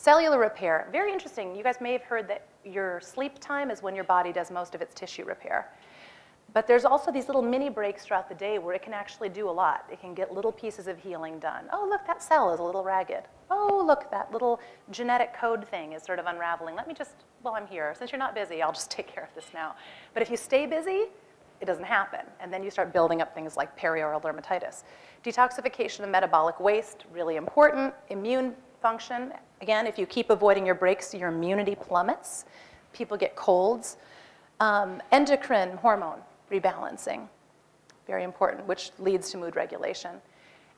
Cellular repair, very interesting. You guys may have heard that your sleep time is when your body does most of its tissue repair. But there's also these little mini breaks throughout the day where it can actually do a lot. It can get little pieces of healing done. Oh, look, that cell is a little ragged. Oh, look, that little genetic code thing is sort of unraveling. Let me just, while I'm here, since you're not busy, I'll just take care of this now. But if you stay busy, it doesn't happen. And then you start building up things like perioral dermatitis. Detoxification of metabolic waste, really important. Immune function, again, if you keep avoiding your breaks, your immunity plummets. People get colds. Endocrine hormone rebalancing, very important, which leads to mood regulation.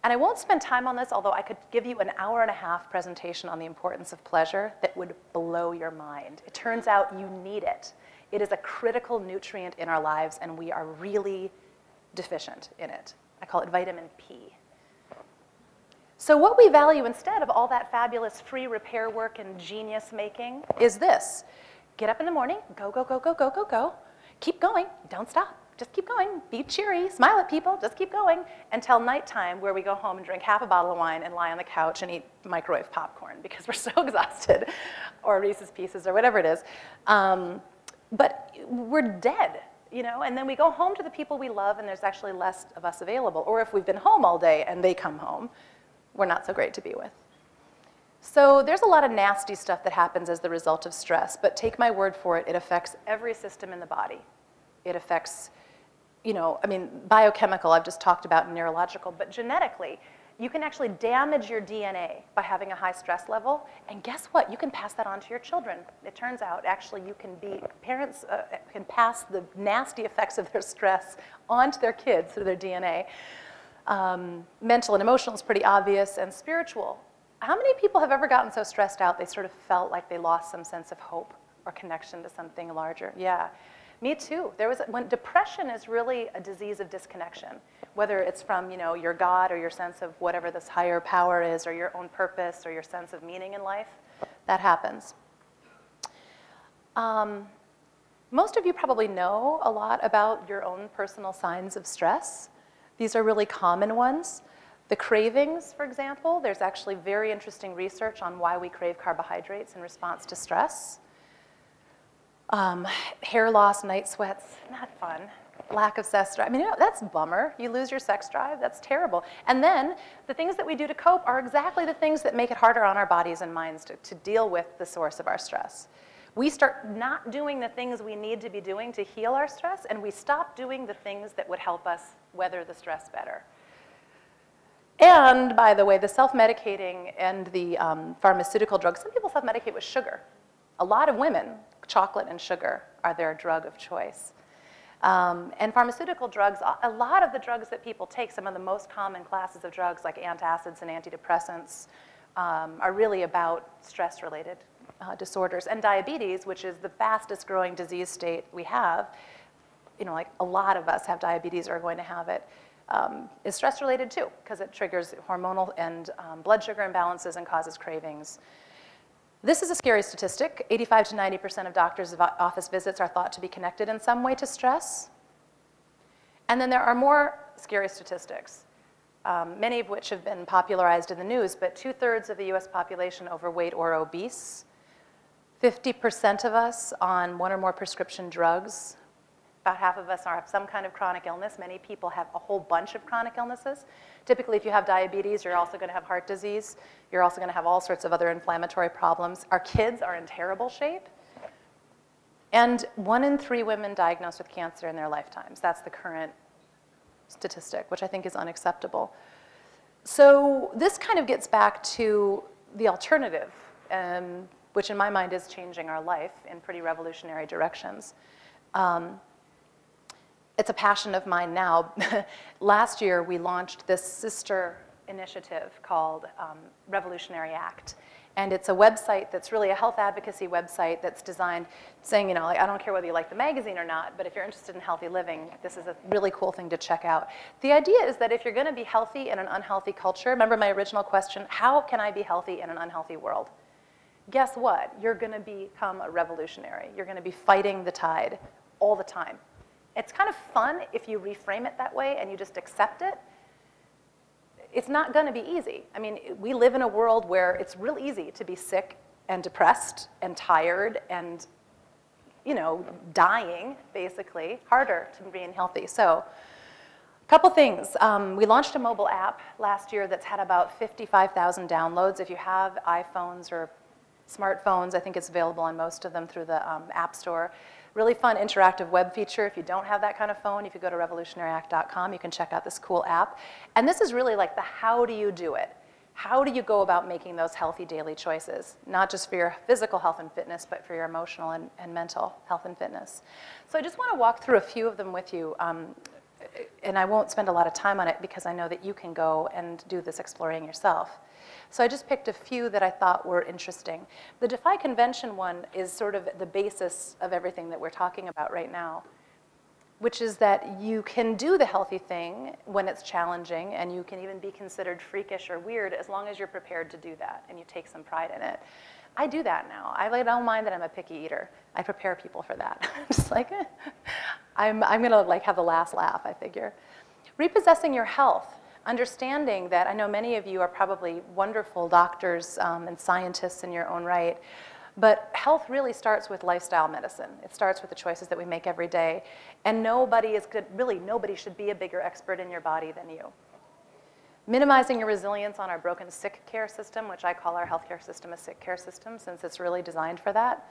And I won't spend time on this, although I could give you an hour-and-a-half presentation on the importance of pleasure that would blow your mind. It turns out you need it. It is a critical nutrient in our lives, and we are really deficient in it. I call it vitamin P. So what we value instead of all that fabulous free repair work and genius making is this. Get up in the morning, go, go, go, go, go, go, go. Keep going, don't stop. Just keep going, be cheery, smile at people, just keep going until nighttime where we go home and drink half a bottle of wine and lie on the couch and eat microwave popcorn because we're so exhausted, or Reese's Pieces or whatever it is. But we're dead, you know, and then we go home to the people we love and there's actually less of us available. Or if we've been home all day and they come home, we're not so great to be with. So there's a lot of nasty stuff that happens as the result of stress, but take my word for it, it affects every system in the body. It affects, you know, I mean, biochemical, I've just talked about, neurological, but genetically, you can actually damage your DNA by having a high stress level, and guess what? You can pass that on to your children. It turns out, actually, you can be, parents can pass the nasty effects of their stress onto their kids through their DNA. Mental and emotional is pretty obvious, and spiritual. How many people have ever gotten so stressed out they sort of felt like they lost some sense of hope or connection to something larger? Yeah, me too. When depression is really a disease of disconnection, whether it's from, you know, your God or your sense of whatever this higher power is, or your own purpose or your sense of meaning in life, that happens. Most of you probably know a lot about your own personal signs of stress. These are really common ones. The cravings, for example, there's actually very interesting research on why we crave carbohydrates in response to stress. Hair loss, night sweats, not fun. Lack of sex drive, I mean, you know, that's a bummer. You lose your sex drive, that's terrible. And then the things that we do to cope are exactly the things that make it harder on our bodies and minds to deal with the source of our stress. We start not doing the things we need to be doing to heal our stress, and we stop doing the things that would help us weather the stress better. And, by the way, the self-medicating and the pharmaceutical drugs, some people self-medicate with sugar. A lot of women, chocolate and sugar are their drug of choice. And pharmaceutical drugs, a lot of the drugs that people take, some of the most common classes of drugs like antacids and antidepressants, are really about stress-related disorders. And diabetes, which is the fastest growing disease state we have, you know, like a lot of us have diabetes or are going to have it, is stress-related too, because it triggers hormonal and blood sugar imbalances and causes cravings. This is a scary statistic. 85 to 90% of doctors' office visits are thought to be connected in some way to stress. And then there are more scary statistics, many of which have been popularized in the news, but 2/3 of the US population overweight or obese, 50% of us on one or more prescription drugs, about half of us have some kind of chronic illness. Many people have a whole bunch of chronic illnesses. Typically, if you have diabetes, you're also going to have heart disease. You're also going to have all sorts of other inflammatory problems. Our kids are in terrible shape. And 1 in 3 women diagnosed with cancer in their lifetimes. That's the current statistic, which I think is unacceptable. So this kind of gets back to the alternative, which in my mind is changing our life in pretty revolutionary directions. It's a passion of mine now. Last year, we launched this sister initiative called Revolutionary Act. And it's a website that's really a health advocacy website that's designed saying, you know, like, I don't care whether you like the magazine or not, but if you're interested in healthy living, this is a really cool thing to check out. The idea is that if you're going to be healthy in an unhealthy culture, remember my original question, how can I be healthy in an unhealthy world? Guess what? You're going to become a revolutionary. You're going to be fighting the tide all the time. It's kind of fun if you reframe it that way and you just accept it. It's not going to be easy. I mean, we live in a world where it's real easy to be sick and depressed and tired and, you know, dying, basically, harder to being healthy. So a couple things. We launched a mobile app last year that's had about 55,000 downloads. If you have iPhones or smartphones, I think it's available on most of them through the App Store. Really fun interactive web feature. If you don't have that kind of phone, if you go to revolutionaryact.com, you can check out this cool app. And this is really like the how do you do it? How do you go about making those healthy daily choices? Not just for your physical health and fitness, but for your emotional and mental health and fitness. So I just want to walk through a few of them with you. And I won't spend a lot of time on it because I know that you can go and do this exploring yourself. So I just picked a few that I thought were interesting. The Defy Convention one is sort of the basis of everything that we're talking about right now, which is that you can do the healthy thing when it's challenging, and you can even be considered freakish or weird as long as you're prepared to do that and you take some pride in it. I do that now. I don't mind that I'm a picky eater. I prepare people for that. Just like, I'm gonna like have the last laugh, I figure. Repossessing your health. Understanding that I know many of you are probably wonderful doctors and scientists in your own right, but health really starts with lifestyle medicine. It starts with the choices that we make every day, and nobody is good, really nobody should be a bigger expert in your body than you. Minimizing your resilience on our broken sick care system, which I call our healthcare system a sick care system since it's really designed for that.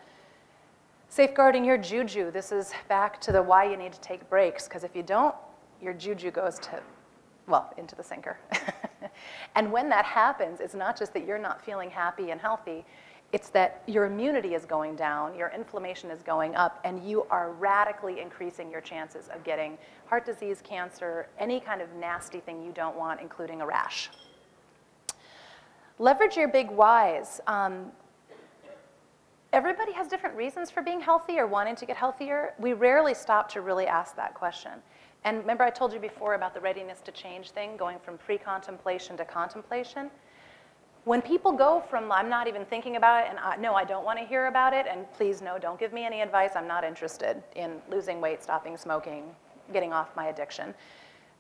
Safeguarding your juju. This is back to the why you need to take breaks, because if you don't, your juju goes to, well, into the sinker. And when that happens, it's not just that you're not feeling happy and healthy, it's that your immunity is going down, your inflammation is going up, and you are radically increasing your chances of getting heart disease, cancer, any kind of nasty thing you don't want, including a rash. Leverage your big whys. Everybody has different reasons for being healthy or wanting to get healthier. We rarely stop to really ask that question. And remember I told you before about the readiness to change thing, going from pre-contemplation to contemplation? When people go from, I'm not even thinking about it, and no, I don't want to hear about it, and please, no, don't give me any advice, I'm not interested in losing weight, stopping smoking, getting off my addiction.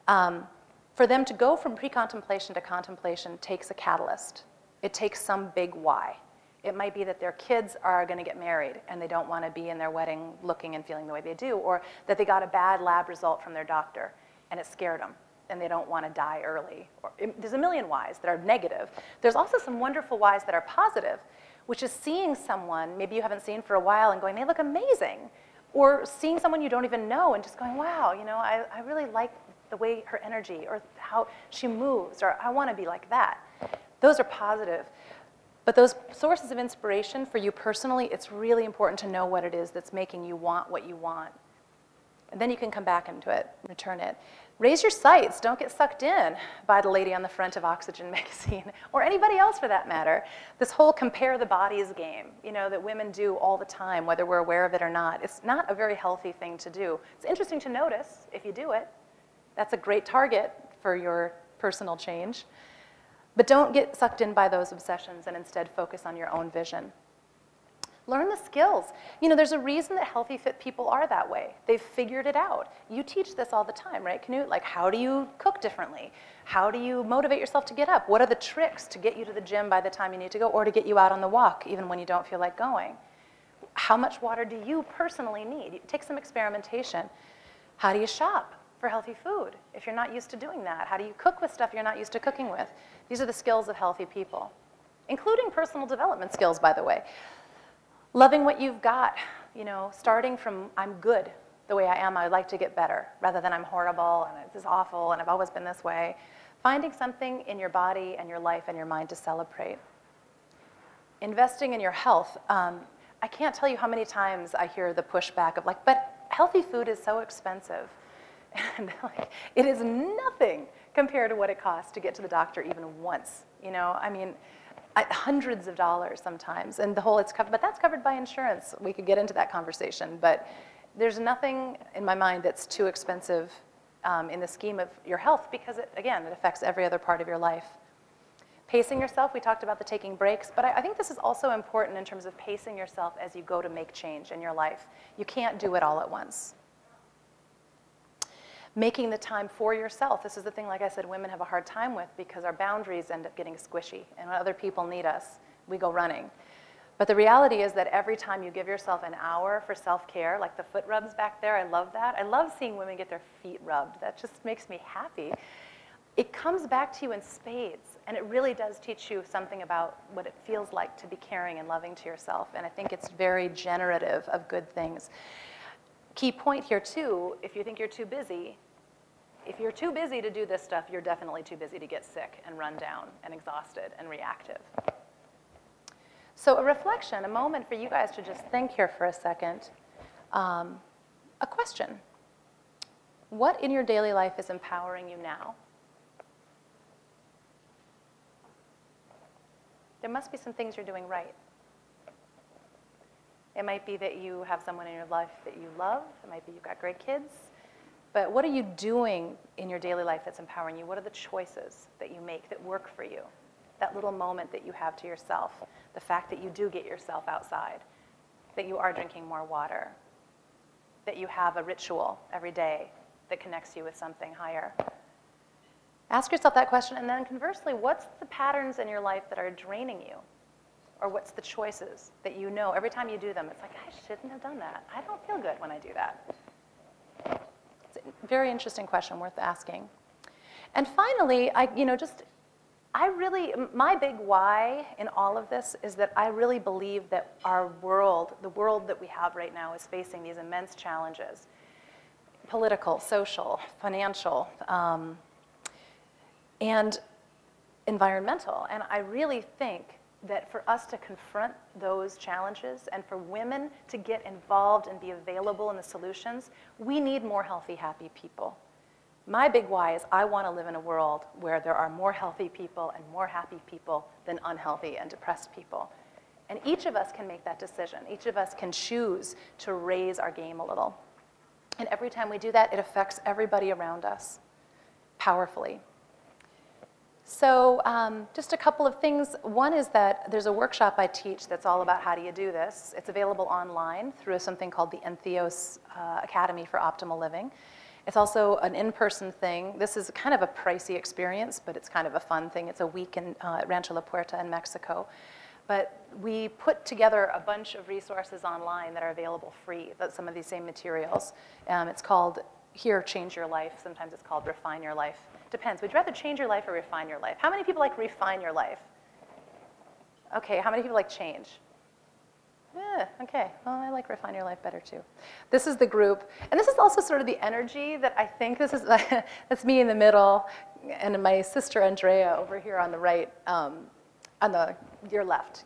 For them to go from pre-contemplation to contemplation takes a catalyst. It takes some big why. It might be that their kids are going to get married and they don't want to be in their wedding looking and feeling the way they do, or that they got a bad lab result from their doctor and it scared them and they don't want to die early. There's a million whys that are negative. There's also some wonderful whys that are positive, which is seeing someone maybe you haven't seen for a while and going, they look amazing. Or seeing someone you don't even know and just going, wow, you know, I really like the way her energy or how she moves, or I want to be like that. Those are positive. But those sources of inspiration for you personally, it's really important to know what it is that's making you want what you want. And then you can come back into it, return it. Raise your sights. Don't get sucked in by the lady on the front of Oxygen magazine, or anybody else for that matter. This whole compare the bodies game, you know, that women do all the time, whether we're aware of it or not. It's not a very healthy thing to do. It's interesting to notice if you do it. That's a great target for your personal change. But don't get sucked in by those obsessions and instead focus on your own vision. Learn the skills. You know, there's a reason that healthy, fit people are that way. They've figured it out. You teach this all the time, right, Knut? Like, how do you cook differently? How do you motivate yourself to get up? What are the tricks to get you to the gym by the time you need to go, or to get you out on the walk, even when you don't feel like going? How much water do you personally need? Take some experimentation. How do you shop for healthy food if you're not used to doing that? How do you cook with stuff you're not used to cooking with? These are the skills of healthy people, including personal development skills, by the way. Loving what you've got, you know, starting from I'm good the way I am, I'd like to get better, rather than I'm horrible and this is awful and I've always been this way. Finding something in your body and your life and your mind to celebrate. Investing in your health. I can't tell you how many times I hear the pushback of like, but healthy food is so expensive. And like, it is nothing compared to what it costs to get to the doctor even once. You know, I mean, hundreds of dollars sometimes, and the whole it's covered, but that's covered by insurance. We could get into that conversation, but there's nothing in my mind that's too expensive in the scheme of your health, because it affects every other part of your life. Pacing yourself, we talked about the taking breaks, but I think this is also important in terms of pacing yourself as you go to make change in your life. You can't do it all at once. Making the time for yourself. This is the thing, like I said, women have a hard time with because our boundaries end up getting squishy, and when other people need us, we go running. But the reality is that every time you give yourself an hour for self-care, like the foot rubs back there, I love that. I love seeing women get their feet rubbed. That just makes me happy. It comes back to you in spades, and it really does teach you something about what it feels like to be caring and loving to yourself, and I think it's very generative of good things. Key point here, too, if you think you're too busy, if you're too busy to do this stuff, you're definitely too busy to get sick and run down and exhausted and reactive. So a reflection, a moment for you guys to just think here for a second. A question. What in your daily life is empowering you now? There must be some things you're doing right. It might be that you have someone in your life that you love. It might be you've got great kids. But what are you doing in your daily life that's empowering you? What are the choices that you make that work for you? That little moment that you have to yourself. The fact that you do get yourself outside. That you are drinking more water. That you have a ritual every day that connects you with something higher. Ask yourself that question, and then conversely, what's the patterns in your life that are draining you? Or what's the choices that you know every time you do them, it's like, I shouldn't have done that. I don't feel good when I do that. It's a very interesting question, worth asking. And finally, my big why in all of this is that I really believe that our world, the world that we have right now, is facing these immense challenges. Political, social, financial, and environmental. And I really think that for us to confront those challenges and for women to get involved and be available in the solutions, we need more healthy, happy people. My big why is I want to live in a world where there are more healthy people and more happy people than unhealthy and depressed people. And each of us can make that decision. Each of us can choose to raise our game a little. And every time we do that, it affects everybody around us powerfully. So just a couple of things. One is that there's a workshop I teach that's all about how do you do this. It's available online through something called the Entheos Academy for Optimal Living. It's also an in-person thing. This is kind of a pricey experience, but it's kind of a fun thing. It's a week in Rancho La Puerta in Mexico. But we put together a bunch of resources online that are available free, some of these same materials. It's called Here, Change Your Life. Sometimes it's called Refine Your Life. Depends. Would you rather change your life or refine your life? How many people like refine your life? Okay, how many people like change? Okay, well, I like refine your life better too. This is the group, and this is also sort of the energy that I think this is, that's me in the middle, and my sister Andrea over here on the right, your left.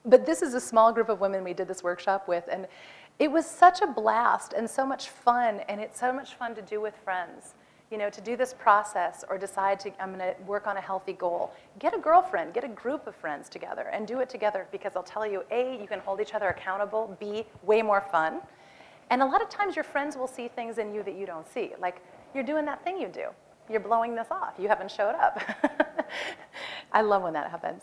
But this is a small group of women we did this workshop with, and it was such a blast and so much fun, and it's so much fun to do with friends. You know, to do this process or decide I'm going to work on a healthy goal, get a girlfriend, get a group of friends together and do it together, because I'll tell you, A, you can hold each other accountable, B, way more fun. And a lot of times your friends will see things in you that you don't see. Like, you're doing that thing you do. You're blowing this off. You haven't showed up. I love when that happens.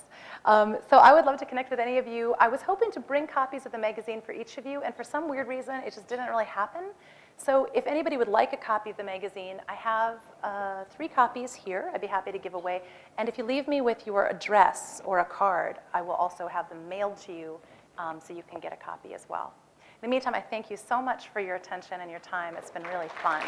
So I would love to connect with any of you. I was hoping to bring copies of the magazine for each of you, and for some weird reason, it just didn't really happen. So if anybody would like a copy of the magazine, I have 3 copies here I'd be happy to give away. And if you leave me with your address or a card, I will also have them mailed to you so you can get a copy as well. In the meantime, I thank you so much for your attention and your time. It's been really fun.